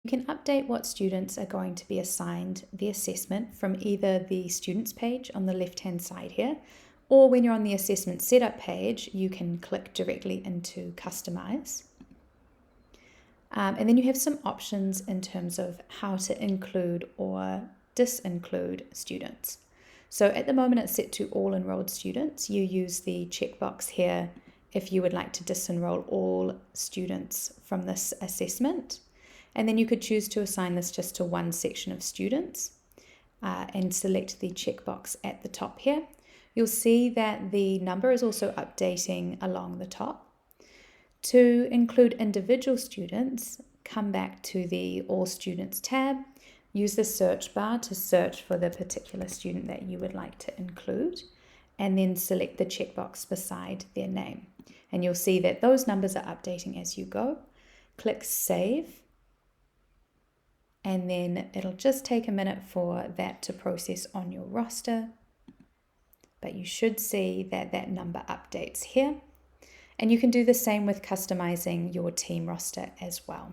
You can update what students are going to be assigned the assessment from either the students page on the left-hand side here, or when you're on the assessment setup page, you can click directly into customize. And then you have some options in terms of how to include or disinclude students. So at the moment it's set to all enrolled students. You use the checkbox here if you would like to disenroll all students from this assessment. And then you could choose to assign this just to one section of students and select the checkbox at the top here. You'll see that the number is also updating along the top. To include individual students, come back to the All Students tab, use the search bar to search for the particular student that you would like to include, and then select the checkbox beside their name. And you'll see that those numbers are updating as you go. Click Save, and then it'll just take a minute for that to process on your roster. But you should see that that number updates here. And you can do the same with customizing your team roster as well.